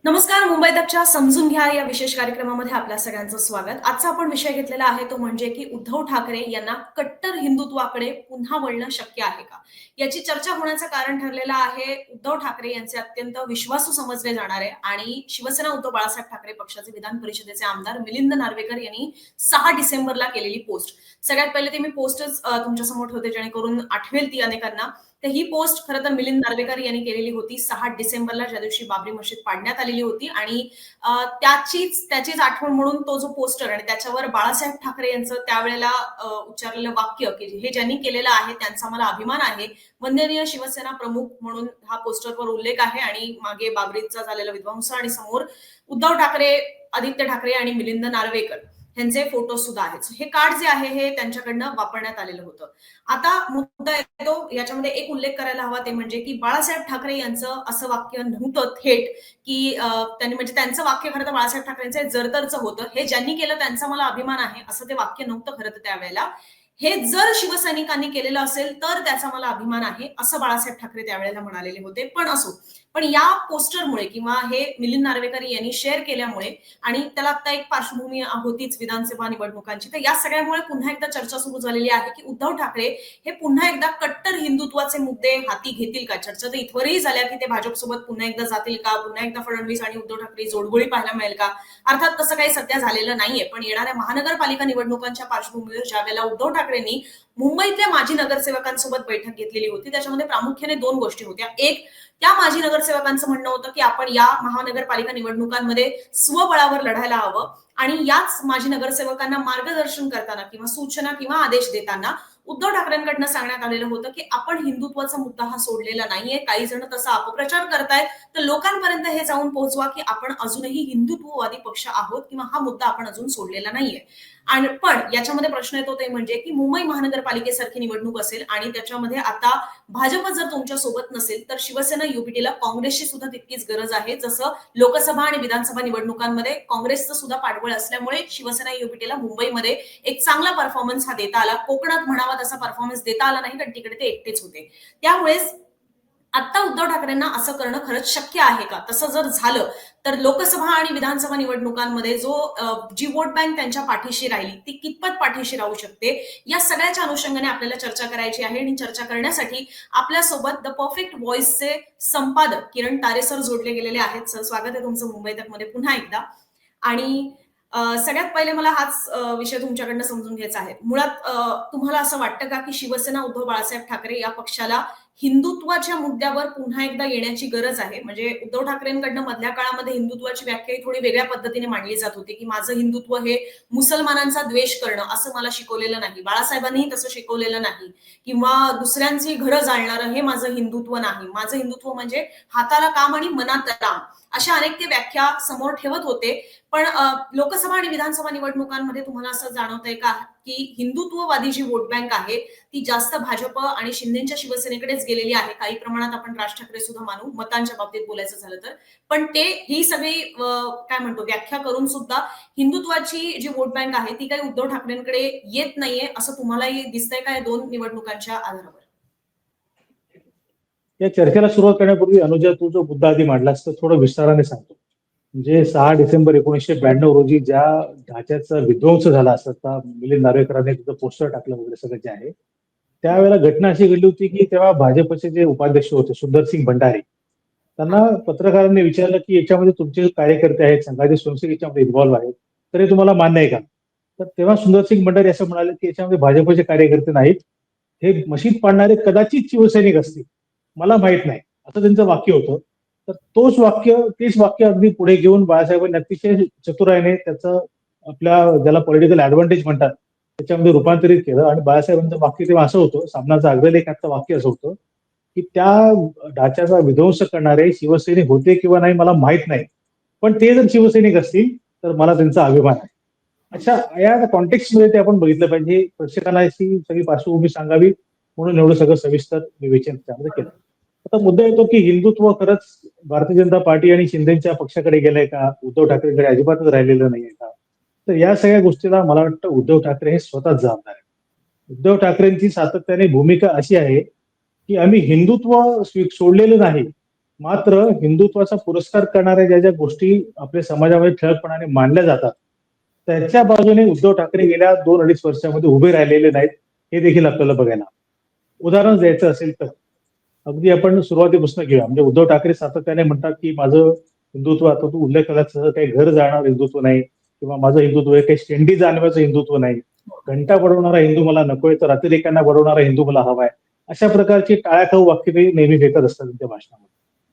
नमस्कार. मुंबई तकच्या समजून घ्या या विशेष कार्यक्रमामध्ये आपल्या सगळ्यांचं स्वागत. आजचा आपण विषय घेतलेला आहे तो म्हणजे की उद्धव ठाकरे यांना कट्टर हिंदुत्वाकडे पुन्हा वळणं शक्य आहे का? याची चर्चा होण्याचं कारण ठरलेलं आहे उद्धव ठाकरे यांचे अत्यंत विश्वासू समजले जाणारे आणि शिवसेना उद्धव बाळासाहेब ठाकरे पक्षाचे विधान परिषदेचे आमदार मिलिंद नार्वेकर यांनी 6 डिसेंबरला केलेली पोस्ट. सगळ्यात पहिले ते मी पोस्टच तुमच्यासमोर ठेवते जेणेकरून आठवेल ती अनेकांना. तर ही पोस्ट खरं तर मिलिंद नार्वेकर यांनी केलेली होती 6 डिसेंबरला, ज्या दिवशी बाबरी मशीद पाडण्यात आलेली होती आणि त्याचीच आठवण म्हणून तो जो पोस्टर आणि त्याच्यावर बाळासाहेब ठाकरे यांचं त्यावेळेला उच्चारलेलं वाक्य की हे ज्यांनी केलेलं आहे त्यांचा मला अभिमान आहे, वंदनीय शिवसेना प्रमुख म्हणून हा पोस्टरवर उल्लेख आहे आणि मागे बाबरीचा झालेला विध्वंस आणि समोर उद्धव ठाकरे, आदित्य ठाकरे आणि मिलिंद नार्वेकर यांचे फोटो सुद्धा आहेत. हे कार्ड जे आहे हे त्यांच्याकडनं वापरण्यात आलेलं होतं. आता मुद्दा येतो याच्यामध्ये एक उल्लेख करायला हवा ते म्हणजे की बाळासाहेब ठाकरे यांचं असं वाक्य नव्हतं थेट की त्यांनी म्हणजे त्यांचं वाक्य खरं तर बाळासाहेब ठाकरेंचं जरतरचं होतं. हे ज्यांनी केलं त्यांचा मला अभिमान आहे असं ते वाक्य नव्हतं खरं तर त्यावेळेला. हे जर शिवसैनिकांनी केलेलं असेल तर त्याचा मला अभिमान आहे असं बाळासाहेब ठाकरे त्यावेळेला म्हणालेले होते. पण असो, पण या पोस्टरमुळे किंवा हे मिलिंद नार्वेकर यांनी शेअर केल्यामुळे आणि त्याला आता एक पार्श्वभूमी होतीच विधानसभा निवडणुकांची, तर या सगळ्यामुळे पुन्हा एकदा चर्चा सुरू झालेली आहे की उद्धव ठाकरे हे पुन्हा एकदा कट्टर हिंदुत्वाचे मुद्दे हाती घेतील का? चर्चा तर इथवरही झाल्या की ते भाजपसोबत पुन्हा एकदा जातील का? पुन्हा एकदा फडणवीस आणि उद्धव ठाकरे जोडगोळी पाहायला मिळेल का? अर्थात तसं काही सध्या झालेलं नाहीये, पण येणाऱ्या महानगरपालिका निवडणुकांच्या पार्श्वभूमीवर ज्यावेळेला उद्धव ठाकरेंनी मुंबईतल्या माजी नगरसेवकांसोबत बैठक घेतलेली होती, त्याच्यामध्ये प्रामुख्याने 2 गोष्टी होत्या. एक, त्या माजी नगरसेवकांचं म्हणणं होतं की आपण या महानगरपालिका निवडणुकांमध्ये स्वबळावर लढायला हवं आणि याच माजी नगरसेवकांना मार्गदर्शन करताना किंवा सूचना किंवा आदेश देताना उद्धव ठाकरेंकडनं सांगण्यात आलेलं होतं की आपण हिंदुत्वाचा मुद्दा हा सोडलेला नाहीये. काही जण तसा अपप्रचार करतायत, तर लोकांपर्यंत हे जाऊन पोहोचवा की आपण अजूनही हिंदुत्ववादी पक्ष आहोत किंवा हा मुद्दा आपण अजून सोडलेला नाहीये. आणि पण याच्यामध्ये प्रश्न येतो ते म्हणजे की मुंबई महानगरपालिकेसारखी निवडणूक असेल आणि त्याच्यामध्ये आता भाजप जर तुमच्या सोबत नसेल तर शिवसेना युपीटीला काँग्रेसची सुद्धा तितकीच गरज आहे. जसं लोकसभा आणि विधानसभा निवडणुकांमध्ये काँग्रेसचं सुद्धा पाठबळ असल्यामुळे शिवसेना युपीटीला मुंबईमध्ये एक चांगला परफॉर्मन्स हा देता आला. कोकणात म्हणावा तसा परफॉर्मन्स देता आला नाही, कारण तिकडे ते एकटेच होते. त्यामुळेच आता उद्धव ठाकरेंना असं करणं खरंच शक्य आहे का? तसं जर झालं तर लोकसभा आणि विधानसभा निवडणुकांमध्ये जी वोट बँक त्यांच्या पाठीशी राहिली ती कितपत पाठीशी राहू शकते, या सगळ्याच्या अनुषंगाने आपल्याला चर्चा करायची आहे. आणि चर्चा करण्यासाठी आपल्यासोबत द परफेक्ट व्हॉइसचे संपादक किरण तारे सर जोडले गेलेले आहेत. सर, स्वागत आहे तुमचं मुंबई तक मध्ये पुन्हा एकदा. आणि सगळ्यात पहिले मला हाच विषय तुमच्याकडनं समजून घ्यायचा आहे. मुळात तुम्हाला असं वाटतं का की शिवसेना उद्धव बाळासाहेब ठाकरे या पक्षाला हिंदुत्वाच्या मुद्द्यावर पुन्हा एकदा येण्याची गरज आहे? म्हणजे उद्धव ठाकरेंकडनं मधल्या काळामध्ये हिंदुत्वाची व्याख्या ही थोडी वेगळ्या पद्धतीने मांडली जात होती की माझं हिंदुत्व हे मुसलमानांचा द्वेष करणं असं मला शिकवलेलं नाही, बाळासाहेबांनीही तसं शिकवलेलं नाही, किंवा दुसऱ्यांची घरं जाळणारं हे माझं हिंदुत्व नाही, माझं हिंदुत्व म्हणजे हाताला काम आणि मनात राम, अशा अनेक ते व्याख्या समोर ठेवत होते. पण लोकसभा आणि विधानसभा निवडणुकांमध्ये तुम्हाला असं जाणवतंय का की हिंदुत्ववादी जी वोट बँक आहे ती जास्त भाजप आणि शिंदेच्या शिवसेनेकडेच गेलेली आहे? काही प्रमाणात आपण राज ठाकरे सुद्धा मानू मतांच्या बाबतीत बोलायचं झालं तर, पण ते ही सगळी काय म्हणतो व्याख्या करून सुद्धा हिंदुत्वाची जी वोट बँक आहे ती काही उद्धव ठाकरेंकडे येत नाहीये असं तुम्हालाही दिसतंय का या 2 निवडणुकांच्या आधारावर? या चर्चेला सुरुवात करण्यापूर्वी अनुजा, तू जो मुद्दा आधी मांडलास तर थोडं विस्ताराने सांगतो. म्हणजे 6 डिसेंबर 1992 रोजी ज्या ढाच्याचा विध्वंस झाला असता, मिलिंद नार्वेकरांनी तिथं पोस्टर टाकलं वगैरे सगळं जे आहे, त्यावेळेला घटना अशी घडली होती की तेव्हा भाजपचे जे उपाध्यक्ष होते सुंदरसिंग भंडारी, त्यांना पत्रकारांनी विचारलं की याच्यामध्ये तुमचे कार्यकर्ते आहेत, संघाचे स्वयंसेवक याच्यामध्ये इन्व्हॉल्व्ह आहेत, तर हे तुम्हाला मान्य आहे का? तर तेव्हा सुंदरसिंग भंडारी असं म्हणाले की याच्यामध्ये भाजपचे कार्यकर्ते नाहीत, हे मशीद पाडणारे कदाचित शिवसैनिक असतील, मला माहित नाही, असं त्यांचं वाक्य होतं. तर तेच वाक्य अगदी पुढे घेऊन बाळासाहेबांनी अतिशय चतुराईने त्याचं आपल्या ज्याला पॉलिटिकल ऍडव्हान्टेज म्हणतात त्याच्यामध्ये रूपांतरित केलं. आणि बाळासाहेबांचं वाक्य तेव्हा असं होतं, सामनाचं अग्रलेखाचं वाक्य असं होतं की त्या ढाच्याचा विध्वंस करणारे शिवसैनिक होते किंवा नाही मला माहित नाही, पण ते जर शिवसैनिक असतील तर मला त्यांचा अभिमान आहे. अच्छा, या कॉन्टेक्स्ट ते आपण बघितलं पाहिजे, प्रेक्षकांना अशी सगळी पार्श्वभूमी सांगावी म्हणून एवढं सगळं सविस्तर विवेचन त्यामध्ये केलं. आता मुद्दा येतो की हिंदुत्व खरंच भारतीय जनता पार्टी आणि शिंदेच्या पक्षाकडे गेलंय का, उद्धव ठाकरेंकडे अजिबातच राहिलेलं नाहीये का? तर या सगळ्या गोष्टीला मला वाटतं उद्धव ठाकरे हे स्वतःच जबाबदार आहे. उद्धव ठाकरेंची सातत्याने भूमिका अशी आहे की आम्ही हिंदुत्व सोडलेलं नाही, मात्र हिंदुत्वाचा पुरस्कार करणाऱ्या ज्या ज्या गोष्टी आपल्या समाजामध्ये ठळकपणाने मांडल्या जातात त्याच्या बाजूने उद्धव ठाकरे गेल्या 2-2.5 वर्षामध्ये उभे राहिलेले नाहीत, हे देखील आपल्याला बघायला. उदाहरण द्यायचं असेल तर अगदी आपण सुरुवातीपासून घेऊया. म्हणजे उद्धव ठाकरे सातत्याने म्हणतात की माझं हिंदुत्व, आता तू उल्लेख केला तसं काही घर जाणार हिंदुत्व नाही किंवा माझं हिंदुत्व हे काही शेंडी जाणवायचं हिंदुत्व नाही, घंटा बडवणारा हिंदू मला नकोय तर अतिरेक्यांना बडवणारा हिंदू मला हवाय, अशा प्रकारची टाळ्याखाऊ वाक्य ते नेहमी फेकत असतात त्यांच्या भाषणामध्ये.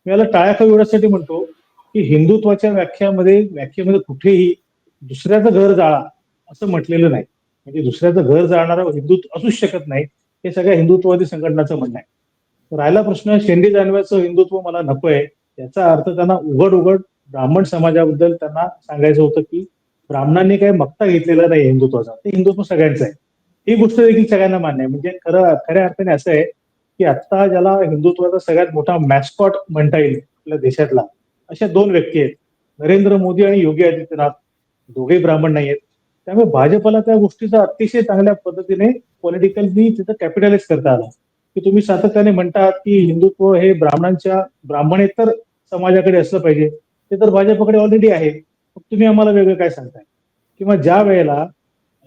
मी याला टाळ्याखाऊ एवढ्यासाठी म्हणतो की हिंदुत्वाच्या व्याख्येमध्ये कुठेही दुसऱ्याचं घर जाळा असं म्हटलेलं नाही. म्हणजे दुसऱ्याचं घर जाळणारा हिंदुत्व असूच शकत नाही, हे सगळ्या हिंदुत्ववादी संघटनाचं म्हणणं आहे. राहिला प्रश्न शेंडी जाणव्याचं हिंदुत्व मला नकोय, याचा अर्थ त्यांना उघड उघड ब्राह्मण समाजाबद्दल त्यांना सांगायचं होतं की ब्राह्मणांनी काही मक्ता घेतलेला नाही हिंदुत्वाचा, ते हिंदुत्व सगळ्यांचं आहे. ही गोष्ट देखील सगळ्यांना मान्य आहे. म्हणजे खऱ्या अर्थाने असं आहे की आता ज्याला हिंदुत्वाचा सगळ्यात मोठा मॅस्कॉट म्हणता येईल आपल्या देशातला, अशा दोन व्यक्ती आहेत, नरेंद्र मोदी आणि योगी आदित्यनाथ. दोघेही ब्राह्मण नाही आहेत. त्यामुळे भाजपला त्या गोष्टीचा अतिशय चांगल्या पद्धतीने पॉलिटिकली तिथं कॅपिटलाइज करता आलं की तुम्ही सातत्याने म्हणतात की हिंदुत्व हे ब्राह्मणेतर समाजाकडे असलं पाहिजे, ते तर भाजपकडे ऑलरेडी आहे, मग तुम्ही आम्हाला वेगळं काय सांगताय. किंवा ज्या वेळेला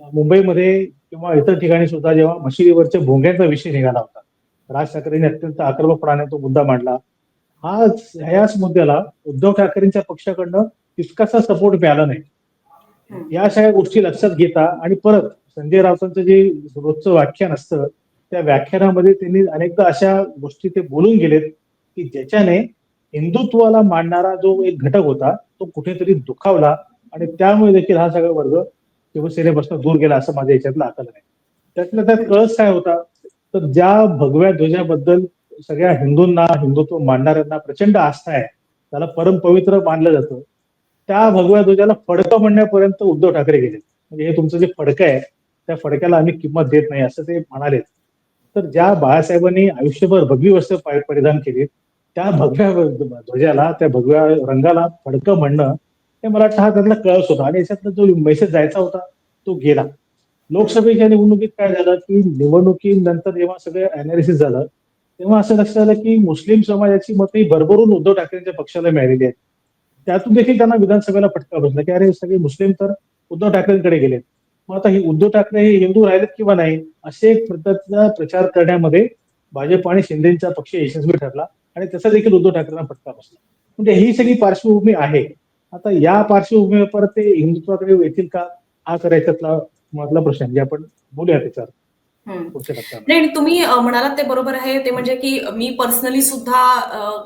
मुंबईमध्ये किंवा इतर ठिकाणी सुद्धा जेव्हा मशिदीवरच्या भोंग्यांचा विषय निघाला होता, राज ठाकरेंनी अत्यंत आक्रमकपणाने तो मुद्दा मांडला. ह्याच मुद्द्याला उद्धव ठाकरेंच्या पक्षाकडनं तितकासा सपोर्ट मिळाला नाही. या सगळ्या गोष्टी लक्षात घेता आणि परत संजय राऊतांचं जे रोजचं व्याख्यान असतं त्या व्याख्यानामध्ये त्यांनी अनेकदा अशा गोष्टी ते बोलून गेलेत की ज्याच्याने हिंदुत्वाला मांडणारा जो एक घटक होता तो कुठेतरी दुखावला आणि त्यामुळे देखील हा सगळा वर्ग शिवसेनेपासून दूर गेला असं माझ्या याच्यातलं आकलन आहे. त्यातल्या त्यात कळस काय होता, तर ज्या भगव्या ध्वजाबद्दल सगळ्या हिंदूंना, हिंदुत्व मांडणाऱ्यांना प्रचंड आस्था आहे, त्याला परमपवित्र मानलं जातं, त्या भगव्या ध्वजाला फडकं म्हणण्यापर्यंत उद्धव ठाकरे गेले. म्हणजे हे तुमचं जे फडकं आहे त्या फडक्याला आम्ही किंमत देत नाही असं ते म्हणाले. तर ज्या बाळासाहेबांनी आयुष्यभर भगवी वस्त्र परिधान केली त्या भगव्या ध्वजाला, त्या भगव्या रंगाला फडकं म्हणणं, हे मला वाटतं हा त्यातला कळस होता आणि याच्यातला जो मेसेज जायचा होता तो गेला. लोकसभेच्या निवडणुकीत काय झालं की निवडणुकीनंतर जेव्हा सगळं अनालिसिस झालं तेव्हा असं लक्षात आलं की मुस्लिम समाजाची मतं ही भरभरून उद्धव ठाकरेंच्या पक्षाला मिळालेली आहेत. त्यातून देखील त्यांना विधानसभेला फटका बसला की अरे सगळे मुस्लिम तर उद्धव ठाकरेंकडे गेलेत, मग आता ही उद्धव ठाकरे हे हिंदू राहिलेत किंवा नाही, असे एक पद्धतीचा प्रचार करण्यामध्ये भाजप आणि शिंदेचा पक्ष यशस्वी ठरला आणि त्याचा देखील उद्धव ठाकरेंना फटका बसला. म्हणजे ही सगळी पार्श्वभूमी आहे. आता या पार्श्वभूमीवर परत ते हिंदुत्वाकडे येतील का, हा करायचा मधला प्रश्न आहे. म्हणजे आपण बोलूया त्याच्यावर पुढच्या टप्प्यामध्ये. नाही, तुम्ही म्हणालात ते बरोबर आहे. ते म्हणजे की मी पर्सनली सुद्धा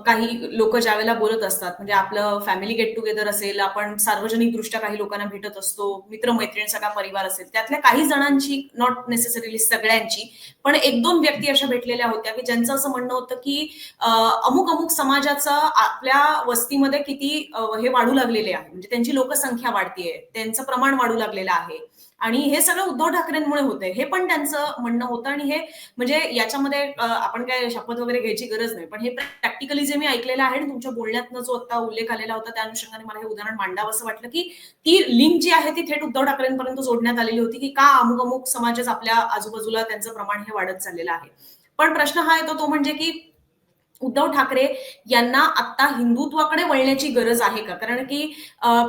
काही लोक ज्यावेळेला बोलत असतात, म्हणजे आपलं फॅमिली गेट टुगेदर असेल, आपण सार्वजनिक दृष्ट्या काही लोकांना भेटत असतो, मित्रमैत्रिणी सगळा परिवार असेल, त्यातल्या काही जणांची, नॉट नेसेसरीली सगळ्यांची, पण 1-2 व्यक्ती अशा भेटलेल्या होत्या की ज्यांचं असं म्हणणं होतं की अमुक अमुक समाजाचं आपल्या वस्तीमध्ये किती हे वाढू लागलेले आहे, म्हणजे त्यांची लोकसंख्या वाढतीये, त्यांचं प्रमाण वाढू लागलेलं आहे आणि हे सगळं उद्धव ठाकरेंमुळे होतंय, हे पण त्यांचं म्हणणं होतं. आणि हे म्हणजे याच्यामध्ये आपण काय शपथ वगैरे घ्यायची गरज नाही, पण हे प्रॅक्टिकली जे मी ऐकलेलं आहे आणि तुमच्या बोलण्यातनं जो आता उल्लेख आलेला होता त्या अनुषंगाने मला हे उदाहरण मांडावं असं वाटलं की ती लिंक जी आहे ती थेट उद्धव ठाकरेंपर्यंत जोडण्यात आलेली होती की का अमुक अमुक समाजच आपल्या आजूबाजूला त्यांचं प्रमाण हे वाढत चाललेलं आहे. पण प्रश्न हा येतो तो म्हणजे की उद्धव ठाकरे यांना आता हिंदुत्वाकडे वळण्याची गरज आहे का? कारण की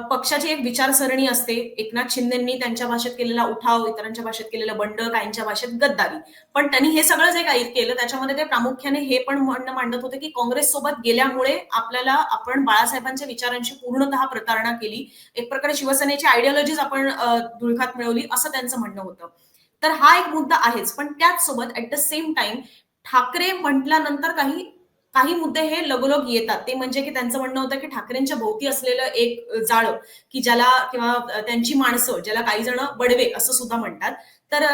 पक्षाची एक विचारसरणी असते. एकनाथ शिंदेंनी त्यांच्या भाषेत केलेला उठाव, इतरांच्या भाषेत केलेलं बंड, काहींच्या भाषेत गद्दारी. पण त्यांनी हे सगळं जे काही केलं त्याच्यामध्ये ते प्रामुख्याने हे पण म्हणणं मांडत होते की काँग्रेस सोबत गेल्यामुळे आपण बाळासाहेबांच्या विचारांची पूर्णतः प्रतारणा केली. एक प्रकारे शिवसेनेची आयडिओलॉजीज आपण धुळखात मिळवली असं त्यांचं म्हणणं होतं. तर हा एक मुद्दा आहेच. पण त्याच सोबत at the same time Thackeray म्हटल्यानंतर काही काही मुद्दे हे लगोलग येतात. ते म्हणजे की त्यांचं म्हणणं होतं की ठाकरेंच्या भोवती असलेलं एक जाळं की ज्याला किंवा त्यांची माणसं ज्याला काही जण बडवे असं सुद्धा म्हणतात. तर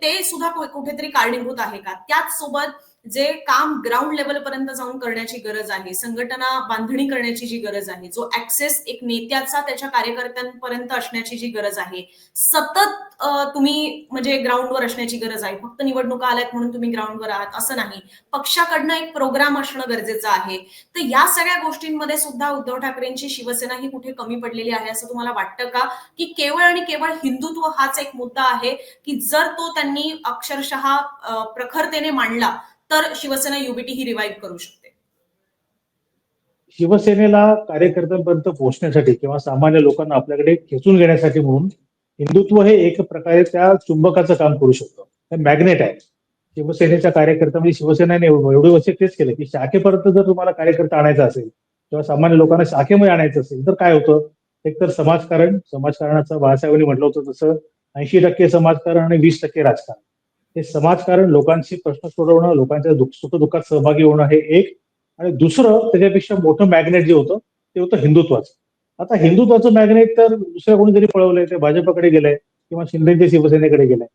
ते सुद्धा कुठेतरी कारणीभूत आहे का? त्याच सोबत जे काम ग्राउंड लेवल पर्यंत जाऊन करण्याची गरज आहे, संघटना बांधणी करण्याची जी गरज आहे, जो ऍक्सेस एक नेत्याचा त्याच्या कार्यकर्त्यांपर्यंत असण्याची जी गरज आहे, सतत तुम्ही म्हणजे ग्राउंडवर असण्याची गरज आहे. फक्त निवडणुका आल्यात म्हणून तुम्ही ग्राउंडवर आहात असं नाही. पक्षाकडनं एक प्रोग्राम असणं गरजेचं आहे. तर या सगळ्या गोष्टींमध्ये सुद्धा उद्धव ठाकरेंची शिवसेना ही कुठे कमी पडलेली आहे असं तुम्हाला वाटतं का? की केवळ आणि केवळ हिंदुत्व हाच एक मुद्दा आहे की जर तो त्यांनी अक्षरशः प्रखरतेने मांडला तर शिवसेना युबीटी ही रिवाईव्ह करू शकते? शिवसेनेला कार्यकर्त्यांपर्यंत पोहोचण्यासाठी किंवा सामान्य लोकांना आपल्याकडे खेचून घेण्यासाठी म्हणून हिंदुत्व हे एक प्रकारे त्या चुंबकाचं काम करू शकतं. हे मॅग्नेट आहे. शिवसेनेच्या कार्यकर्ता म्हणजे शिवसेनेने एवढे वर्ष तेच केलं की शाखेपर्यंत जर तुम्हाला कार्यकर्ता आणायचा असेल किंवा सामान्य लोकांना शाखेमध्ये आणायचं असेल तर काय होतं, एकतर समाजकारणाचं बाळासाहेबांनी म्हटलं होतं तसं 80% समाजकारण आणि 20% राजकारण. हे समाजकारण लोकांशी प्रश्न सोडवणं, लोकांच्या सुखदुःखात सहभागी होणं हे एक, आणि दुसरं त्याच्यापेक्षा मोठं मॅग्नेट जे होतं ते होतं हिंदुत्वाचं. आता हिंदुत्वाचं मॅग्नेट तर दुसऱ्या कोणीतरी पळवलंय, ते भाजपकडे गेलंय किंवा शिंदेच्या शिवसेनेकडे गेलंय.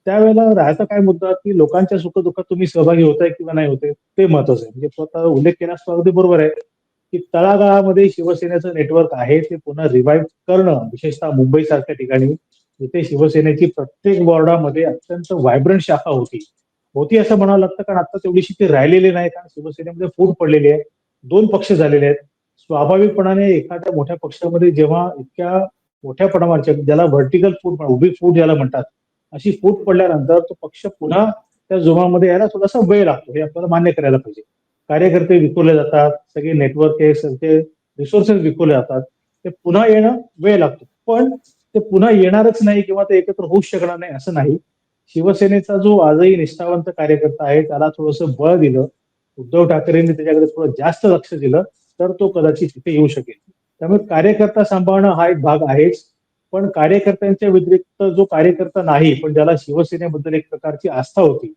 त्यावेळेला राहायचा काय मुद्दा की लोकांच्या सुखदुःखात तुम्ही सहभागी होताय किंवा नाही होते ते महत्वाचं आहे. म्हणजे स्वतः उल्लेख केलास तो अगदी बरोबर आहे की तळागाळामध्ये शिवसेनेचं नेटवर्क आहे ते पुन्हा रिवाईव्ह करणं, विशेषतः मुंबई सारख्या ठिकाणी जिथे शिवसेनेची प्रत्येक वॉर्डामध्ये अत्यंत व्हायब्रंट शाखा होती होती असं म्हणावं लागतं, कारण आता तेवढीशी ती राहिलेली नाही, कारण शिवसेनेमध्ये फूट पडलेली आहे. 2 पक्ष झालेले आहेत. स्वाभाविकपणाने एखाद्या मोठ्या पक्षामध्ये जेव्हा इतक्या मोठ्या प्रमाणाच्या, ज्याला व्हर्टिकल फूट, उभी फूट ज्याला म्हणतात, अशी फूट पडल्यानंतर तो पक्ष पुन्हा त्या जुमामध्ये यायला थोडासा वेळ लागतो, हे आपल्याला मान्य करायला पाहिजे. कार्यकर्ते विखुरले जातात, सगळे नेटवर्क आहे, सगळे रिसोर्सेस विखुरले जातात, ते पुन्हा येणं वेळ लागतो. पण ते पुन्हा येणारच नाही किंवा ते एकत्र होऊच शकणार नाही असं नाही. शिवसेनेचा जो आजही निष्ठावंत कार्यकर्ता आहे त्याला थोडंसं बळ दिलं, उद्धव ठाकरेंनी त्याच्याकडे थोडं जास्त लक्ष दिलं तर तो कदाचित तिथे येऊ शकेल. त्यामुळे कार्यकर्ता सांभाळणं हा एक भाग आहेच, पण कार्यकर्त्यांच्या व्यतिरिक्त जो कार्यकर्ता नाही पण ज्याला शिवसेनेबद्दल एक प्रकारची आस्था होती,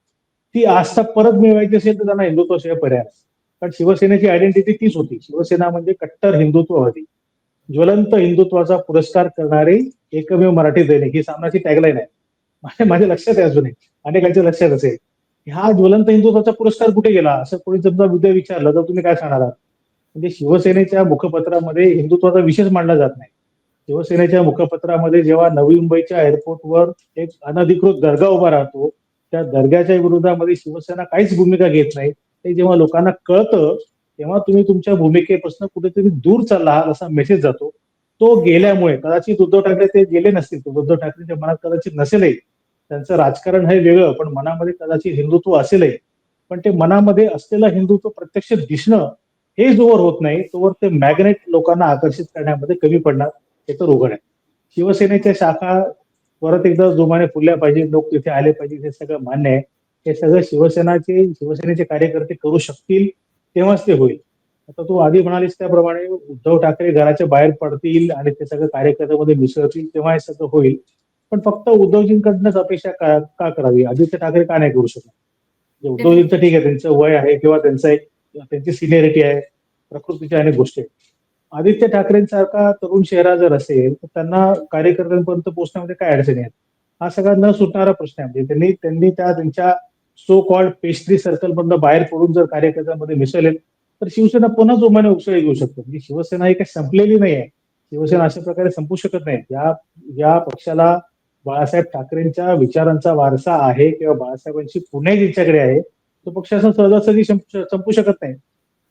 ती आस्था परत मिळवायची असेल तर त्यांना हिंदुत्वाशिवाय पर्याय नाही. कारण शिवसेनेची आयडेंटिटी तीच होती. शिवसेना म्हणजे कट्टर हिंदुत्ववादी, ज्वलंत हिंदुत्वाचा पुरस्कार करणारी एकमेव मराठी दैनिक, ही सामनाची टॅगलाईन आहे. माझ्या लक्षात आहे अजूनही, अनेकांच्या लक्षात असेल. हा ज्वलंत हिंदुत्वाचा पुरस्कार कुठे गेला असं कोणी समजा उद्या विचारलं तर तुम्ही काय सांगणार आहात? म्हणजे शिवसेनेच्या मुखपत्रामध्ये हिंदुत्वाचा विषयच मांडला जात नाही. शिवसेनेच्या मुखपत्रामध्ये जेव्हा नवी मुंबईच्या एअरपोर्टवर एक अनधिकृत दर्गा उभा राहतो, त्या दर्ग्याच्या विरोधामध्ये शिवसेना काहीच भूमिका घेत नाही, ते जेव्हा लोकांना कळतं तेव्हा तुम्ही तुमच्या भूमिकेपासून कुठेतरी दूर चालला आहात असा मेसेज जातो. तो गेल्यामुळे कदाचित उद्धव ठाकरे ते गेले नसतील, उद्धव ठाकरेंच्या मनात कदाचित नसेलही, त्यांचं राजकारण हे वेगळं, पण मनामध्ये कदाचित हिंदुत्व असेलही, पण ते मनामध्ये असलेलं हिंदुत्व प्रत्यक्ष दिसणं हे जोवर होत नाही तोवर ते मॅग्नेट लोकांना आकर्षित करण्यामध्ये कमी पडणार, हे तर उघड आहे. शिवसेनेच्या शाखा परत एकदा जोमाने फुलल्या पाहिजे, लोक तिथे आले पाहिजे, हे सगळं मान्य आहे. हे सगळं शिवसेनेचे कार्यकर्ते करू शकतील तेव्हाच ते होईल. आता तू आधी म्हणालीस त्याप्रमाणे उद्धव ठाकरे घराच्या बाहेर पडतील आणि ते सगळं कार्यकर्त्यामध्ये मिसळतील तेव्हा हे सगळं होईल. पण फक्त उद्धवजींकडनंच अपेक्षा का करावी? आदित्य ठाकरे का नाही करू शकत? म्हणजे उद्धवजींचं ठीक आहे, त्यांचं वय आहे किंवा त्यांची सिनियरिटी आहे, प्रकृतीच्या अनेक गोष्टी आहेत. आदित्य ठाकरेंसारखा तरुण चेहरा जर असेल तर त्यांना कार्यकर्त्यांपर्यंत पोहोचण्यामध्ये काय अडचणी आहेत? हा सगळा न सुटणारा प्रश्न आहे. म्हणजे त्यांनी त्यांच्या सो कॉल्ड पेस्ट्री सर्कल मधनं बाहेर पडून जर कार्यकर्त्यांमध्ये मिसळले तर शिवसेना पुन्हा जोमाने उसळी घेऊ शकते. म्हणजे शिवसेना ही काही संपलेली नाही आहे. शिवसेना अशा प्रकारे संपू शकत नाही. या पक्षाला बाळासाहेब ठाकरेंच्या विचारांचा वारसा आहे किंवा बाळासाहेबांची पुणे ज्यांच्याकडे आहे, तो पक्ष असं सहजासहजी संपू शकत नाही.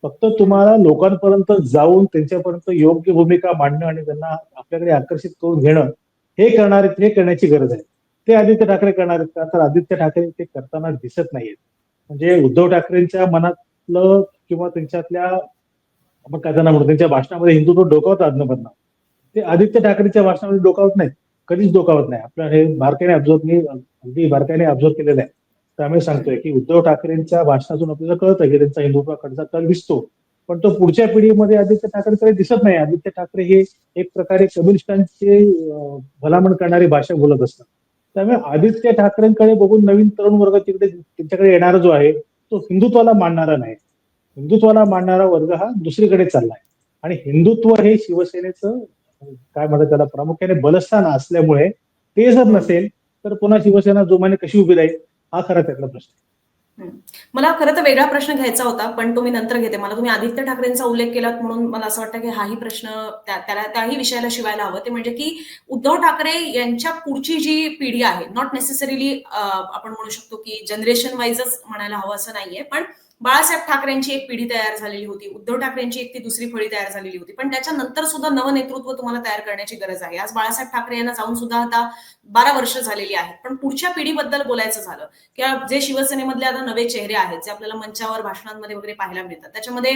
फक्त तुम्हाला लोकांपर्यंत जाऊन त्यांच्यापर्यंत योग्य भूमिका मांडणं आणि त्यांना आपल्याकडे आकर्षित करून घेणं, हे करण्याची गरज आहे. ते आदित्य ठाकरे करणार आहेत का? तर आदित्य ठाकरे ते करताना दिसत नाहीयेत. म्हणजे उद्धव ठाकरेंच्या मनातलं किंवा त्यांच्यातल्या, आपण काय त्यांना म्हणतो, त्यांच्या भाषणामध्ये हिंदुत्व डोकावत अधनं, ते आदित्य ठाकरेंच्या भाषणामध्ये डोकावत नाहीत, कधीच डोकावत नाही. आपल्या हे बारकाईने अगदी बारकाईने ऑब्झर्व केलेलं आहे. त्यामुळे सांगतोय की उद्धव ठाकरेंच्या भाषणातून आपल्याला कळतं की त्यांचा हिंदुत्वाकडचा कल दिसतो, पण तो पुढच्या पिढीमध्ये आदित्य ठाकरेकडे दिसत नाही. आदित्य ठाकरे हे एक प्रकारे कम्युनिस्टांची भलामण करणारी भाषा बोलत असतात. त्यामुळे आदित्य ठाकरेंकडे बघून नवीन तरुण वर्ग तिकडे त्यांच्याकडे येणारा जो आहे तो हिंदुत्वाला मानणारा नाही. हिंदुत्वाला मानणारा वर्ग हा दुसरीकडे चाललाय. आणि हिंदुत्व हे शिवसेनेचं काय म्हणतात त्याला, प्रामुख्याने बलस्थान असल्यामुळे ते जर नसेल तर पुन्हा शिवसेना जोमाने कशी उभी राहील, हा खरा त्यातला प्रश्न. मला खरं तर वेगळा प्रश्न घ्यायचा होता, पण तो मी नंतर घेते. मला तुम्ही आदित्य ठाकरेंचा उल्लेख केलात म्हणून मला असं वाटतं की हाही प्रश्न त्याही विषयाला शिवायला हवं. ते म्हणजे की उद्धव ठाकरे यांच्या पुढची जी पिढी आहे, नॉट नेसेसरीली आपण म्हणू शकतो की जनरेशन वाईजच म्हणायला हवं असं नाहीये, पण बाळासाहेब ठाकरेंची एक पिढी तयार झालेली होती, उद्धव ठाकरेंची एक ती दुसरी फळी तयार झालेली होती, पण त्याच्यानंतर सुद्धा नवनेतृत्व तुम्हाला तयार करण्याची गरज आहे. आज बाळासाहेब ठाकरे यांना जाऊन सुद्धा आता 12 वर्ष झालेली आहेत. पण पुढच्या पिढीबद्दल बोलायचं झालं किंवा जे शिवसेनेमधले आता नवे चेहरे आहेत, जे आपल्याला मंचावर भाषणांमध्ये वगैरे पाहायला मिळतात, त्याच्यामध्ये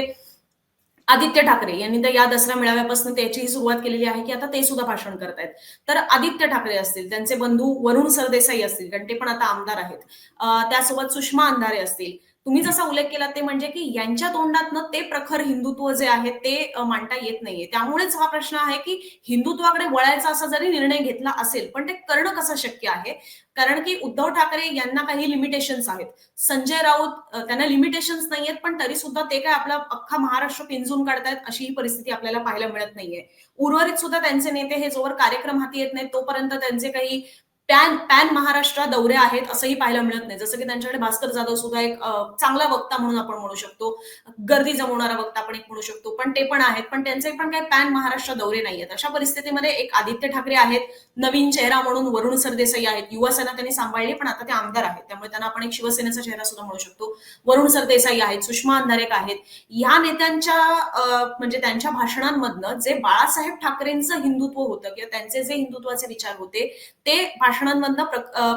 आदित्य ठाकरे यांनी तर या दसरा मेळाव्यापासून त्याचीही सुरुवात केलेली आहे की आता ते सुद्धा भाषण करतायत. तर आदित्य ठाकरे असतील, त्यांचे बंधू वरुण सरदेसाई असतील, कारण ते पण आता आमदार आहेत. त्यासोबत सुषमा अंधारे असतील. तुम्ही जसा उल्लेख केला ते म्हणजे की यांच्या तोंडातनं ते प्रखर हिंदुत्व जे आहे ते मांडता येत नाहीये. त्यामुळेच हा प्रश्न आहे की हिंदुत्वाकडे वळायचा असा जरी निर्णय घेतला असेल, पण ते करणं कसं शक्य आहे? कारण की उद्धव ठाकरे यांना काही लिमिटेशन्स आहेत. संजय राऊत त्यांना लिमिटेशन्स नाहीयेत, पण तरी सुद्धा ते काय आपला अख्खा महाराष्ट्र पिंजून काढतायत अशी ही परिस्थिती आपल्याला पाहायला मिळत नाहीये. उर्वरित सुद्धा त्यांचे नेते हे जोवर कार्यक्रम हाती येत नाहीत तोपर्यंत त्यांचे काही पॅन पॅन महाराष्ट्र दौरे आहेत असंही पाहायला मिळत नाही. जसं की त्यांच्याकडे भास्कर जाधव सुद्धा एक चांगला वक्ता म्हणून आपण म्हणू शकतो. गर्दी जमवणारा वक्ता आपण एक म्हणू शकतो. पण ते पण आहेत. पण त्यांचे पण काही पॅन महाराष्ट्र दौरे नाहीयेत. अशा परिस्थितीमध्ये एक आदित्य ठाकरे आहेत, नवीन चेहरा म्हणून वरुण सरदेसाई आहेत. युवासेना त्यांनी सांभाळली पण आता ते आमदार आहेत. त्यामुळे त्यांना आपण एक शिवसेनेचा चेहरा सुद्धा म्हणू शकतो. वरुण सरदेसाई आहेत, सुषमा अंधारे आहेत. या नेत्यांच्या म्हणजे त्यांच्या भाषणांमधनं जे बाळासाहेब ठाकरेंचं हिंदुत्व होतं किंवा त्यांचे जे हिंदुत्वाचे विचार होते ते भाषणांमधनं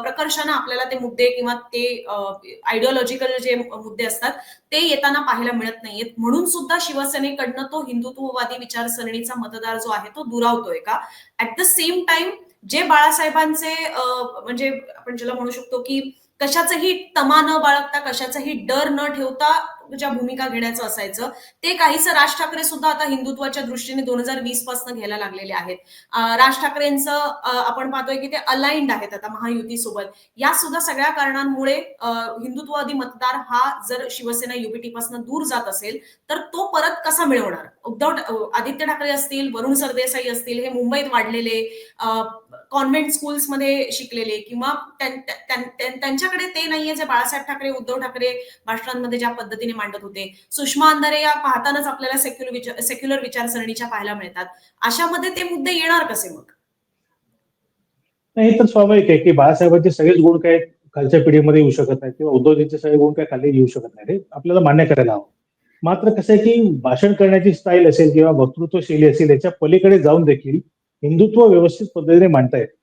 प्रकर्षानं आपल्याला ते मुद्दे किंवा ते आयडिओलॉजिकल जे मुद्दे असतात ते येताना पाहायला मिळत नाहीयेत. म्हणून सुद्धा शिवसेनेकडनं तो हिंदुत्ववादी विचारसरणीचा मतदार जो आहे तो दुरावतोय का? ऍट द सेम टाइम जे बाळासाहेबांचे म्हणजे आपण ज्याला म्हणू शकतो की कशाचाही तमा न बाळगता कशाचाही डर न ठेवता ज्या भूमिका घेण्याचं असायचं ते काहीसं राज ठाकरे सुद्धा आता हिंदुत्वाच्या दृष्टीने 2020 पासून घ्यायला लागलेले आहेत. राज ठाकरेंचं आपण पाहतोय की ते अलाइंड आहेत आता महायुतीसोबत. या सुद्धा सगळ्या कारणांमुळे हिंदुत्ववादी मतदार हा जर शिवसेना युबीटी पासून दूर जात असेल तर तो परत कसा मिळवणार? आदित्य ठाकरे असतील, वरुण सरदेसाई असतील, हे मुंबईत वाढलेले कॉन्व्हेंट स्कूल्समध्ये शिकलेले किंवा त्यांच्याकडे ते नाहीये जे बाळासाहेब ठाकरे, उद्धव ठाकरे भाषणांमध्ये ज्या पद्धतीने मांडत होते. सुषमा अंधारे या पाहतानाच आपल्याला सेक्युलर विचारसरणीच्या पाहायला मिळतात. अशामध्ये ते मुद्दे येणार कसे मग? नाही, हे तर स्वाभाविक आहे की बाळासाहेबांचे सगळेच गुण काय खालच्या पिढीमध्ये येऊ शकत नाहीत किंवा उद्धवजींचे सगळे गुण काय खाली येऊ शकत नाही. हे आपल्याला मान्य करायला हवं. मात्र कसं आहे की भाषण करण्याची स्टाईल असेल किंवा वक्तृत्व शैली असेल याच्या पलीकडे जाऊन देखील हिंदुत्व व्यवस्थित पद्धतीने मांडता येते.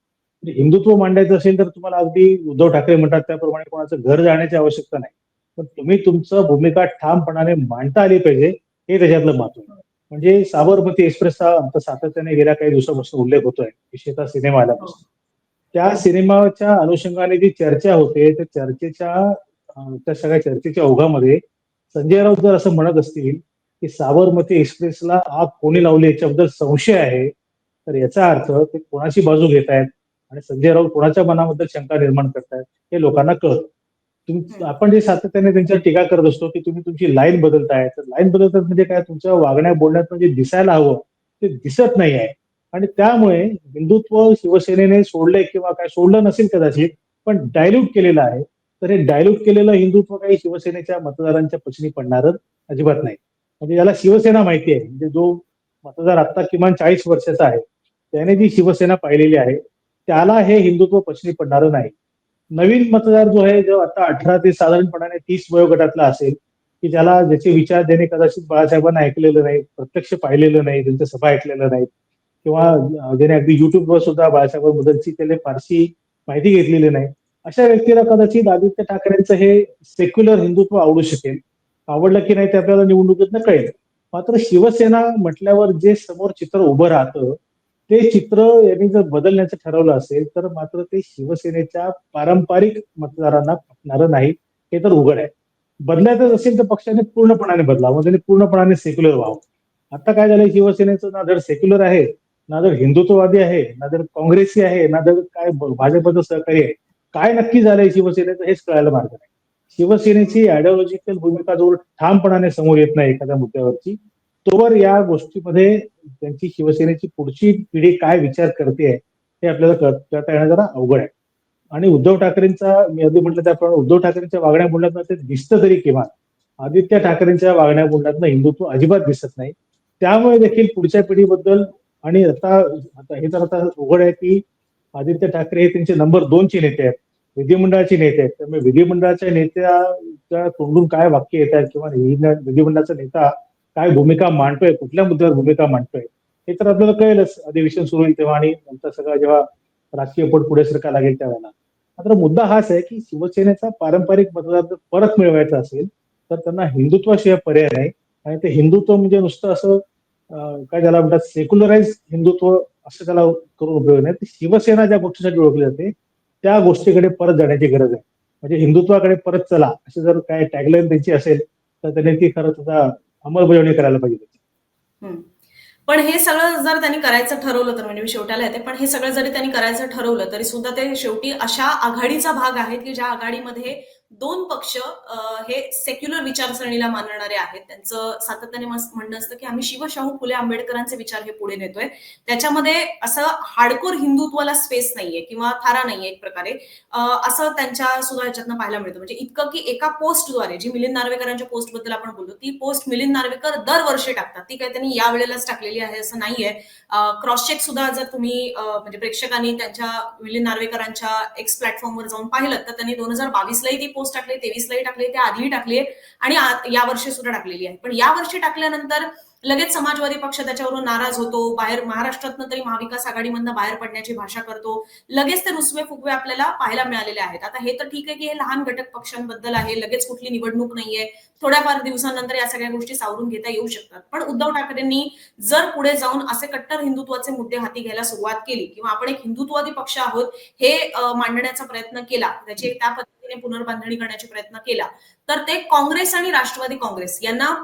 म्हणजे हिंदुत्व मांडायचं असेल तर तुम्हाला अगदी उद्धव ठाकरे म्हणतात त्याप्रमाणे कोणाचं घर जाण्याची आवश्यकता नाही. पण तुम्ही तुमचं भूमिका ठामपणाने मांडता आली पाहिजे हे त्याच्यातलं महत्व आहे. म्हणजे साबरमती एक्सप्रेसचा आता सातत्याने गेल्या काही दिवसापासून उल्लेख होतोय, विशेषतः सिनेमा आल्यापासून. त्या सिनेमाच्या अनुषंगाने जी चर्चा होते त्या त्या सगळ्या चर्चेच्या ओघामध्ये संजय राऊत जर असं म्हणत असतील की साबरमती एक्सप्रेसला आग कोणी लावली याच्याबद्दल संशय आहे, तर याचा अर्थ ते कोणाची बाजू घेत आहेत आणि संजय राऊत कोणाच्या मनाबद्दल शंका निर्माण करतायत हे लोकांना कळत. आपण जे सातत्याने त्यांच्यावर टीका करत असतो की तुम्ही तुमची लाईन बदलताय, तर लाईन बदलतात म्हणजे काय, तुमच्या वागण्या बोलण्यात म्हणजे दिसायला हवं ते दिसत नाही आहे. आणि त्यामुळे हिंदुत्व शिवसेनेने सोडलंय किंवा काय सोडलं नसेल कदाचित, पण डायल्यूट केलेलं आहे. तर हे डायल्यूट केलेलं हिंदुत्व काही शिवसेनेच्या मतदारांच्या पचनी पडणारच अजिबात नाही. म्हणजे याला शिवसेना माहिती आहे. म्हणजे जो मतदार आता किमान 40 वर्षाचा आहे त्याने जी शिवसेना पाहिलेली आहे त्याला हे हिंदुत्व पचनी पडणारं नाही. नवीन मतदार जो आहे जो आता 18 ते साधारणपणाने 30 वयोगटातला असेल की ज्याचे विचार ज्याने कदाचित बाळासाहेबांना ऐकलेलं नाही, प्रत्यक्ष पाहिलेलं नाही, त्यांच्या सभा ऐकलेलं नाही किंवा ज्याने अगदी युट्यूबवर सुद्धा बाळासाहेबांबद्दलची त्याने फारशी माहिती घेतलेली नाही, अशा व्यक्तीला कदाचित आदित्य ठाकरेंचं हे सेक्युलर हिंदुत्व आवडू शकेल. आवडलं की नाही ते आपल्याला निवडणुकीत कळेल. मात्र शिवसेना म्हटल्यावर जे समोर चित्र उभं राहतं ते चित्र यांनी जर बदलण्याचं ठरवलं असेल तर मात्र ते शिवसेनेच्या पारंपरिक मतदारांना पटणारं नाही हे तर उघड आहे. बदलायचं असेल तर पक्षाने पूर्णपणाने बदलावं, त्यांनी पूर्णपणाने सेक्युलर व्हावं. आता काय झालंय, शिवसेनेचं ना जर सेक्युलर आहे, ना जर हिंदुत्ववादी आहे, ना जर काँग्रेसी आहे, ना जर काय भाजपचं सहकारी आहे. काय नक्की झालंय शिवसेनेचं हेच कळायला मार्ग नाही. शिवसेनेची आयडिओलॉजिकल भूमिका जोर ठामपणाने समोर येत नाही एखाद्या मुद्द्यावरची, तोवर या गोष्टीमध्ये त्यांची शिवसेनेची पुढची पिढी काय विचार करते हे आपल्याला कळता येणं जरा अवघड आहे. आणि उद्धव ठाकरेंचा, मी आधी म्हटलं त्याप्रमाणे उद्धव ठाकरेंच्या वागण्या बोलण्यातनं ते दिसतं तरी किमान, आदित्य ठाकरेंच्या वागण्या बोलण्यातनं हिंदुत्व अजिबात दिसत नाही. त्यामुळे देखील पुढच्या पिढीबद्दल आणि आता आता हे तर आता उघड आहे की आदित्य ठाकरे हे त्यांचे नंबर 2 चे नेते आहेत, विधिमंडळाचे नेते आहेत. त्यामुळे विधिमंडळाच्या नेत्याच्या तोंडून काय वाक्य येत आहेत किंवा विधिमंडळाचा नेता काय भूमिका मांडतोय, कुठल्या मुद्द्यावर भूमिका मांडतोय हे तर आपल्याला कळेलच अधिवेशन सुरू होईल तेव्हा आणि नंतर सगळं जेव्हा राजकीय पट पुढे सरका लागेल त्यावेळेला. मात्र मुद्दा हाच आहे की शिवसेनेचा पारंपरिक मतदार जर परत मिळवायचा असेल तर त्यांना हिंदुत्वाशिवाय पर्याय नाही. आणि ते हिंदुत्व म्हणजे नुसतं असं काय त्याला म्हणतात सेक्युलराइज हिंदुत्व असं त्याला करून उपयोग नाही. ती शिवसेना ज्या गोष्टीसाठी ओळखली जाते त्या गोष्टीकडे परत जाण्याची गरज आहे. म्हणजे हिंदुत्वाकडे परत चला अशी जर काय टॅगलाईन त्यांची असेल तर त्यांनी ती खरंच आता अंमलबजावणी करायला पाहिजे. हं. पण हे सगळं जर त्यांनी करायचं ठरवलं तर म्हणजे मी शेवटाला येते, पण हे सगळं जरी त्यांनी करायचं ठरवलं तरी सुद्धा ते शेवटी अशा आघाडीचा भाग आहेत की ज्या आघाडीमध्ये दोन पक्ष हे सेक्युलर विचारसरणीला मानणारे आहेत. त्यांचं सातत्याने म्हणणं असतं की आम्ही शिवशाहू फुले आंबेडकरांचे विचार हे पुढे नेतोय. त्याच्यामध्ये असं हार्डकोर हिंदुत्वाला स्पेस नाहीये किंवा थारा नाहीये एक प्रकारे. असं त्यांच्या सुद्धा ह्याच्यातनं पाहायला मिळतं. म्हणजे इतकं की एका पोस्टद्वारे जी मिलिंद नार्वेकरांच्या पोस्टबद्दल आपण बोललो, ती पोस्ट मिलिंद नार्वेकर दरवर्षी टाकतात. ती काही त्यांनी या वेळेलाच टाकलेली आहे असं नाहीये. क्रॉस चेक सुद्धा जर तुम्ही म्हणजे प्रेक्षकांनी त्यांच्या मिलिंद नार्वेकरांच्या एक्स प्लॅटफॉर्मवर जाऊन पाहिलं तर त्यांनी 2022लाही ती पोस्ट टाकली, 23लाही टाकली, त्या आधीही टाकली आणि यावर्षी सुद्धा टाकलेली आहे. पण यावर्षी टाकल्यानंतर लगेच समाजवादी पक्ष त्याच्यावरून नाराज होतो. बाहेर महाराष्ट्रातनं तरी महाविकास आघाडीमधनं बाहेर पडण्याची भाषा करतो. लगेच ते रुसवे फुगवे आपल्याला पाहायला मिळालेले आहेत. आता हे तर ठीक आहे की हे लहान घटक पक्षांबद्दल आहे, लगेच कुठली निवडणूक नाहीये, थोड्याफार दिवसांनंतर या सगळ्या गोष्टी सावरून घेता येऊ शकतात. पण उद्धव ठाकरेंनी जर पुढे जाऊन असे कट्टर हिंदुत्वाचे मुद्दे हाती घ्यायला सुरुवात केली किंवा आपण एक हिंदुत्ववादी पक्ष आहोत हे मांडण्याचा प्रयत्न केला, त्याची त्या पद्धतीने पुनर्बांधणी करण्याचा प्रयत्न केला, तर ते काँग्रेस आणि राष्ट्रवादी काँग्रेस यांना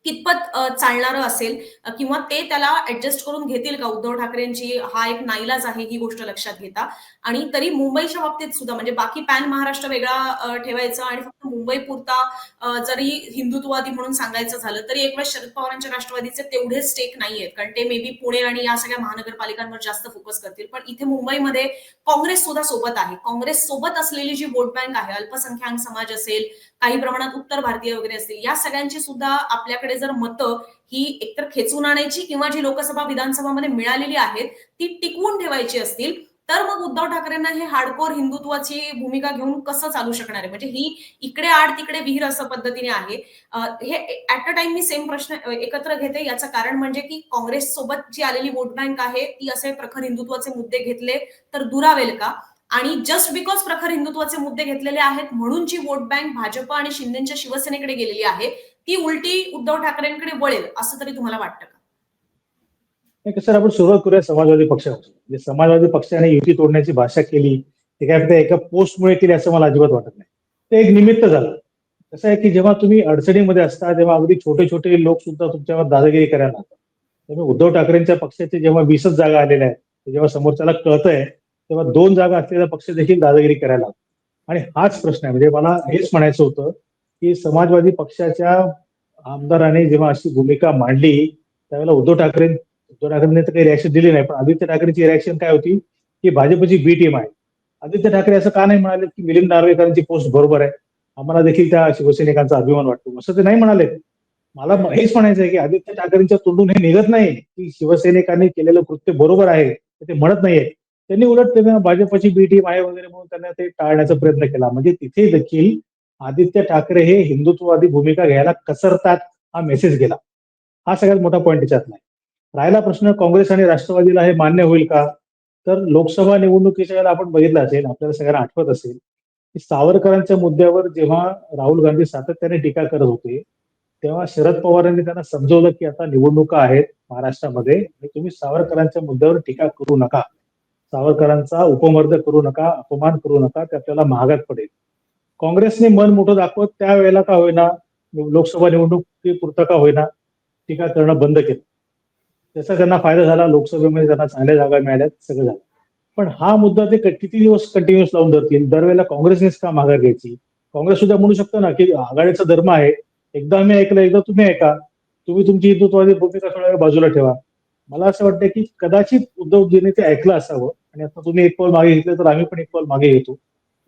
कितपत चालणारं असेल किंवा ते त्याला ऍडजस्ट करून घेतील का? उद्धव ठाकरेंची हा एक नाईलाज आहे ही गोष्ट लक्षात घेता. आणि तरी मुंबईच्या बाबतीत सुद्धा म्हणजे बाकी पॅन महाराष्ट्र वेगळा ठेवायचं आणि फक्त मुंबई पुरता जरी हिंदुत्ववादी म्हणून सांगायचं झालं तरी एक वेळेस शरद पवारांच्या राष्ट्रवादीचे तेवढे स्टेक नाहीयेत, कारण ते मे बी पुणे आणि या सगळ्या महानगरपालिकांवर जास्त फोकस करतील. पण इथे मुंबईमध्ये काँग्रेस सुद्धा सोबत आहे. काँग्रेस सोबत असलेली जी वोट बँक आहे, अल्पसंख्याक समाज असेल, काही प्रमाणात उत्तर भारतीय वगैरे असतील, या सगळ्यांची सुद्धा आपल्याकडे जर मतं ही एकतर खेचून आणायची किंवा जी लोकसभा विधानसभामध्ये मिळालेली आहेत ती टिकवून ठेवायची असतील तर मग उद्धव ठाकरेंना हे हार्डकोर हिंदुत्वाची भूमिका घेऊन कसं चालू शकणार आहे? म्हणजे ही इकडे आड तिकडे विहीर असं पद्धतीने आहे. हे at a time me same प्रश्न एकत्र घेते. याचं कारण म्हणजे की काँग्रेस सोबत जी आलेली वोट बँक आहे ती असे प्रखर हिंदुत्वाचे मुद्दे घेतले तर दुरावेल का? आणि जस्ट बिकॉज प्रखर हिंदुत्वाचे मुद्दे घेतलेले आहेत म्हणून जी वोट बँक भाजप आणि शिंदेच्या शिवसेनेकडे गेलेली आहे ती उलटी उद्धव ठाकरेंकडे वळेल असं तरी तुम्हाला वाटतं का? कसं आपण सुरुवात करूया समाजवादी पक्षापासून. म्हणजे समाजवादी पक्षाने युती तोडण्याची भाषा केली ते काय फक्त एका पोस्टमुळे केली असं मला अजिबात वाटत नाही. ते एक निमित्त झालं. कसं आहे की जेव्हा तुम्ही अडचणीमध्ये असता तेव्हा अगदी छोटे छोटे लोक सुद्धा तुमच्यावर दादागिरी करायला लागतात. त्यामुळे उद्धव ठाकरेंच्या पक्षाचे जेव्हा 20च जागा आलेल्या आहेत जेव्हा समोरच्याला कळतंय तेव्हा 2 जागा असलेला पक्ष देखील दादागिरी करायला लागतो. आणि हाच प्रश्न आहे. म्हणजे मला हेच म्हणायचं होतं की समाजवादी पक्षाच्या आमदाराने जेव्हा अशी भूमिका मांडली त्यावेळेला उद्धव ठाकरेंनी तर काही रिॲक्शन दिली नाही, पण आदित्य ठाकरेंची रिॲक्शन काय होती की भाजपची बी टीम आहे. आदित्य ठाकरे असं का नाही म्हणाले की मिलिंद नार्वेकरांची पोस्ट बरोबर आहे, आम्हाला देखील त्या शिवसैनिकांचा अभिमान वाटतो असं ते नाही म्हणाले. मला हेच म्हणायचं आहे की आदित्य ठाकरेंच्या तोंडून हे निघत नाही की शिवसैनिकांनी केलेलं कृत्य बरोबर आहे ते म्हणत नाहीये. त्यांनी उलट त्यांना भाजपची बी टीम आहे वगैरे म्हणून त्यांना ते टाळण्याचा प्रयत्न केला. म्हणजे तिथे देखील आदित्य ठाकरे हे हिंदुत्ववादी भूमिका घ्यायला कचरतात हा मेसेज गेला. हा सगळ्यात मोठा पॉईंट त्याच्यातला आहे. राहिला प्रश्न काँग्रेस आणि राष्ट्रवादीला हे मान्य होईल का? तर लोकसभा निवडणुकीच्या वेळेला आपण बघितलं असेल, आपल्याला सगळ्यांना आठवत असेल की सावरकरांच्या मुद्द्यावर जेव्हा राहुल गांधी सातत्याने टीका करत होते तेव्हा शरद पवारांनी त्यांना समजवलं की आता निवडणुका आहेत महाराष्ट्रामध्ये आणि तुम्ही सावरकरांच्या मुद्द्यावर टीका करू नका, सावरकरांचा उपमर्द करू नका, अपमान करू नका, ते आपल्याला महागात पडेल. काँग्रेसने मन मोठं दाखवत त्यावेळेला का होईना लोकसभा निवडणुकीपुरता का होईना टीका करणं बंद केलं. त्याचा त्यांना फायदा झाला. लोकसभेमध्ये त्यांना चांगल्या जागा मिळाल्यात, सगळं झालं. पण हा मुद्दा ते किती दिवस कंटिन्युअस लावून धरतील? दरवेळेला काँग्रेसनेच का माघार घ्यायची? काँग्रेस सुद्धा म्हणू शकतो ना की आघाडीचा धर्म आहे, एकदा आम्ही ऐकलं एकदा तुम्ही ऐका, तुम्ही तुमची हिंदुत्ववादी भूमिका थोड्या वेळ बाजूला ठेवा. मला असं वाटतं की कदाचित उद्धवजींनी ते ऐकलं असावं आणि आता तुम्ही एक पाऊल मागे घेतलं तर आम्ही पण एक पाऊल मागे घेतो.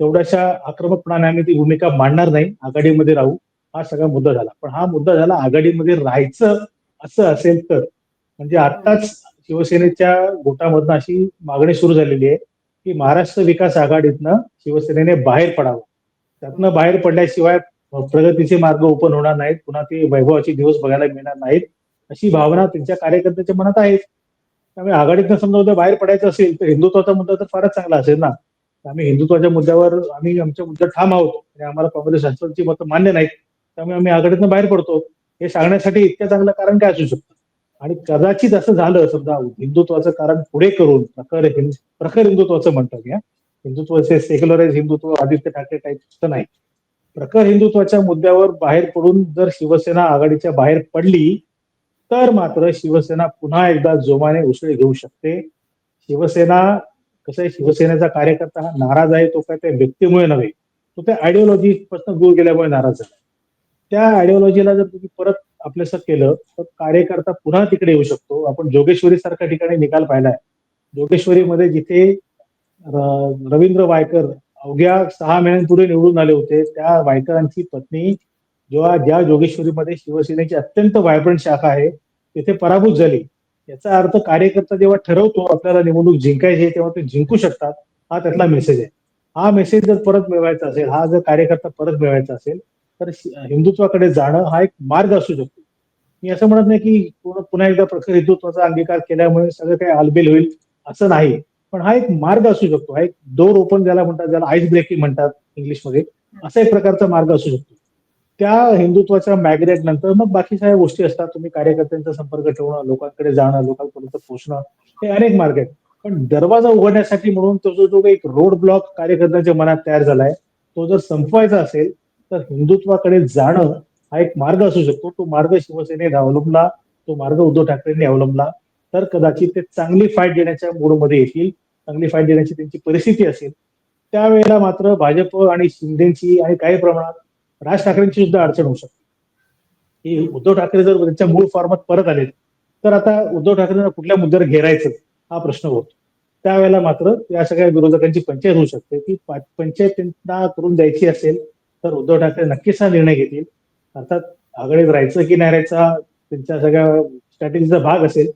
तेवढ्याशा आक्रमकपणाने आम्ही ती भूमिका मांडणार नाही, आघाडीमध्ये राहू. हा सगळा मुद्दा झाला. पण हा मुद्दा झाला आघाडीमध्ये राहायचं असं असेल तर. म्हणजे आत्ताच शिवसेनेच्या गोटामधनं अशी मागणी सुरू झालेली आहे की महाराष्ट्र विकास आघाडीतनं शिवसेनेने बाहेर पडावं. त्यातनं बाहेर पडल्याशिवाय प्रगतीचे मार्ग ओपन होणार नाहीत, पुन्हा ते वैभवाचे दिवस बघायला मिळणार नाहीत, अशी भावना त्यांच्या कार्यकर्त्यांच्या मनात आहे. त्यामुळे आघाडीतनं समजा उद्या बाहेर पडायचं असेल तर हिंदुत्वाचा मुद्दा तर फारच चांगला असेल ना. आम्ही हिंदुत्वाच्या मुद्द्यावर आम्ही आमच्या मुद्द्यात ठाम आहोत आणि आम्हाला काँग्रेस राष्ट्रवादीची मतं मान्य नाहीत, त्यामुळे आम्ही आघाडीतनं बाहेर पडतो. हे सांगण्यासाठी इतकं चांगलं कारण काय असू शकतं? आणि कदाचित असं झालं समजा हिंदुत्वाचं कारण पुढे करून प्रखर हिंदुत्वाचं म्हणतात या हिंदुत्वाचे सेक्युलराइज हिंदुत्व आदित्य ठाकरे टाईपचं नाही. प्रखर हिंदुत्वाच्या मुद्द्यावर बाहेर पडून जर शिवसेना आघाडीच्या बाहेर पडली तर मात्र शिवसेना पुन्हा एकदा जोमाने उसळी घेऊ शकते. शिवसेना कसं आहे, शिवसेनेचा कार्यकर्ता हा नाराज आहे तो काय त्या व्यक्तीमुळे नव्हे, तो त्या आयडिओलॉजी पासून दूर गेल्यामुळे नाराज झाला. त्या आयडिओलॉजीला जर तुम्ही परत आपलंसं केलं तर कार्यकर्ता पुन्हा तिकडे येऊ शकतो. आपण जोगेश्वरी सारख्या ठिकाणी निकाल पाहिलाय. जोगेश्वरीमध्ये जिथे रवींद्र वायकर अवघ्या 6 महिन्यांपूर्वी निवडून आले होते, त्या वायकरांची पत्नी जेव्हा ज्या जोगेश्वरीमध्ये शिवसेनेची अत्यंत व्हायब्रंट शाखा आहे तिथे पराभूत झाली. याचा अर्थ कार्यकर्ता जेव्हा ठरवतो आपल्याला निवडणूक जिंकायची आहे तेव्हा ते जिंकू शकतात, हा त्यातला मेसेज आहे. हा मेसेज जर परत मिळवायचा असेल, हा जर कार्यकर्ता परत मिळवायचा असेल तर हिंदुत्वाकडे जाणं हा एक मार्ग असू शकतो. मी असं म्हणत नाही की पुन्हा एकदा प्रखर हिंदुत्वाचा अंगीकार केल्यामुळे सगळं काही आलबेल होईल असं नाही. पण हा एक मार्ग असू शकतो, हा एक डोर ओपन ज्याला म्हणतात, ज्याला आईस ब्रेकिंग म्हणतात इंग्लिशमध्ये, असा एक प्रकारचा मार्ग असू शकतो. त्या हिंदुत्वाच्या मॅग्नेट नंतर मग बाकी सगळ्या गोष्टी असतात. तुम्ही कार्यकर्त्यांचा संपर्क ठेवणं, लोकांकडे जाणं, लोकांपर्यंत पोहोचणं, हे अनेक मार्ग आहेत. पण दरवाजा उघडण्यासाठी म्हणून जो एक रोड ब्लॉक कार्यकर्त्यांच्या मनात तयार झालाय तो जर संपवायचा असेल तर हिंदुत्वाकडे जाणं हा एक मार्ग असू शकतो. तो मार्ग शिवसेनेने अवलंबला, तो मार्ग उद्धव ठाकरेंनी अवलंबला तर कदाचित ते चांगली फाईट देण्याच्या मूडमध्ये येतील, चांगली फाईट देण्याची त्यांची परिस्थिती असेल. त्यावेळेला मात्र भाजप आणि शिंदेची आणि काही प्रमाणात राज ठाकरेंची सुद्धा अडचण होऊ शकते. की उद्धव ठाकरे जर त्यांच्या मूळ फॉर्मात परत आले तर आता उद्धव ठाकरेंना कुठल्या मुद्द्यावर घेरायचं हा प्रश्न होतो. त्यावेळेला मात्र या सगळ्या विरोधकांची पंचायत होऊ शकते. ती पंचायत त्यांना करून द्यायची असेल तर उद्धव ठाकरे नक्कीच हा निर्णय घेतील. अर्थात आघाडीत राहायचं की नाही राहायचा त्यांच्या सगळ्या स्ट्रॅटेजीचा भाग असेल.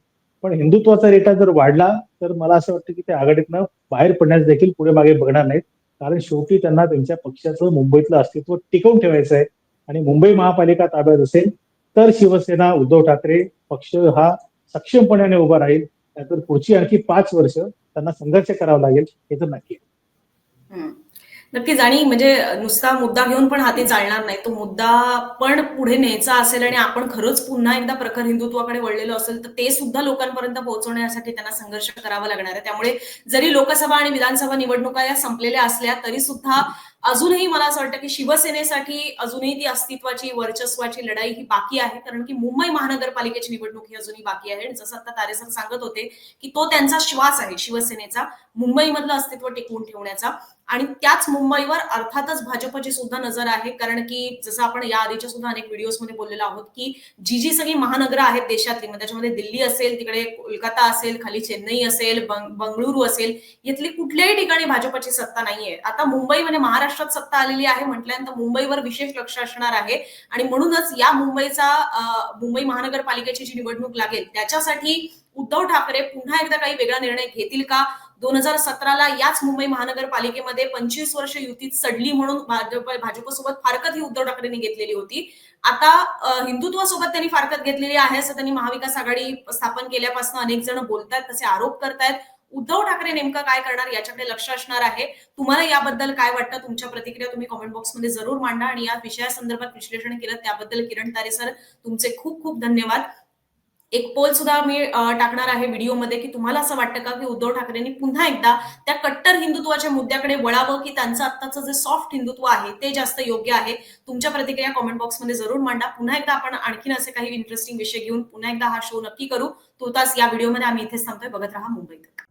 पण हिंदुत्वाचा रेटा जर वाढला तर मला असं वाटतं की ते आघाडीतनं बाहेर पडण्यास देखील पुढे मागे बघणार नाहीत. कारण शेवटी त्यांना त्यांच्या पक्षाचं मुंबईतलं अस्तित्व टिकवून ठेवायचं आहे. आणि मुंबई महापालिका ताब्यात असेल तर शिवसेना उद्धव ठाकरे पक्ष हा सक्षमपणाने उभा राहील. त्यातर पुढची आणखी 5 वर्ष त्यांना संघर्ष करावा लागेल हे तर नक्की. हम्म. नक्कीच. आणि म्हणजे नुसता मुद्दा घेऊन पण हाती चालणार नाही. तो मुद्दा पण पुढे न्यायचा असेल आणि आपण खरंच पुन्हा एकदा प्रखर हिंदुत्वाकडे वळलेलो असेल तर ते सुद्धा लोकांपर्यंत पोहोचवण्यासाठी त्यांना संघर्ष करावा लागणार आहे. त्यामुळे जरी लोकसभा आणि विधानसभा निवडणुका या संपलेल्या असल्या तरी सुद्धा अजूनही मला असं वाटतं की शिवसेनेसाठी अजूनही ती अस्तित्वाची वर्चस्वाची लढाई ही बाकी आहे. कारण की मुंबई महानगरपालिकेची निवडणूक ही अजूनही बाकी आहे. जसं आता तारेसर सांगत होते की तो त्यांचा श्वास आहे शिवसेनेचा, मुंबईमधलं अस्तित्व टिकवून ठेवण्याचा. आणि त्याच मुंबईवर अर्थातच भाजपची सुद्धा नजर आहे. कारण की जसं आपण या आधीच्या सुद्धा अनेक व्हिडिओजमध्ये बोललेलो आहोत की जी सगळी महानगरं आहेत देशातली, मग त्याच्यामध्ये दिल्ली असेल, तिकडे कोलकाता असेल, खाली चेन्नई असेल, बंगळुरू असेल, यातली कुठल्याही ठिकाणी भाजपची सत्ता नाहीये. आता मुंबईमध्ये महाराष्ट्रात सत्ता आलेली आहे म्हटल्यानंतर मुंबईवर विशेष लक्ष असणार आहे. आणि म्हणूनच या मुंबई महानगरपालिकेची जी निवडणूक लागेल त्याच्यासाठी उद्धव ठाकरे पुन्हा एकदा काही वेगळा निर्णय घेतील का? 2017ला याच मुंबई महानगरपालिकेमध्ये 25 वर्ष युतीत सडली म्हणून भाजपसोबत फारकत ही उद्धव ठाकरेंनी घेतलेली होती. आता हिंदुत्वासोबत त्यांनी फारकत घेतलेली आहे असं त्यांनी महाविकास आघाडी स्थापन केल्यापासून अनेक जण बोलतायत, तसे आरोप करतायत. उद्धव ठाकरे नेमकं काय करणार याच्याकडे लक्ष असणार आहे. तुम्हाला याबद्दल काय वाटतं? तुमच्या प्रतिक्रिया तुम्ही कमेंट बॉक्समध्ये जरूर मांडा. आणि या विषयासंदर्भात विश्लेषण केलं त्याबद्दल किरण तारे सर तुमचे खूप खूप धन्यवाद. एक पोल सुद्धा मी टाकणार आहे व्हिडिओमध्ये की तुम्हाला असं वाटतं का की उद्धव ठाकरेंनी पुन्हा एकदा त्या कट्टर हिंदुत्वाच्या मुद्द्याकडे वळावं की त्यांचं आत्ताचं जे सॉफ्ट हिंदुत्व आहे ते जास्त योग्य आहे? तुमच्या प्रतिक्रिया कमेंट बॉक्समध्ये जरूर मांडा. पुन्हा एकदा आपण आणखीन असे काही इंटरेस्टिंग विषय घेऊन पुन्हा एकदा हा शो नक्की करू. तूर्तास या व्हिडिओमध्ये आम्ही इथेच थांबतोय. बघत राहा मुंबई तक.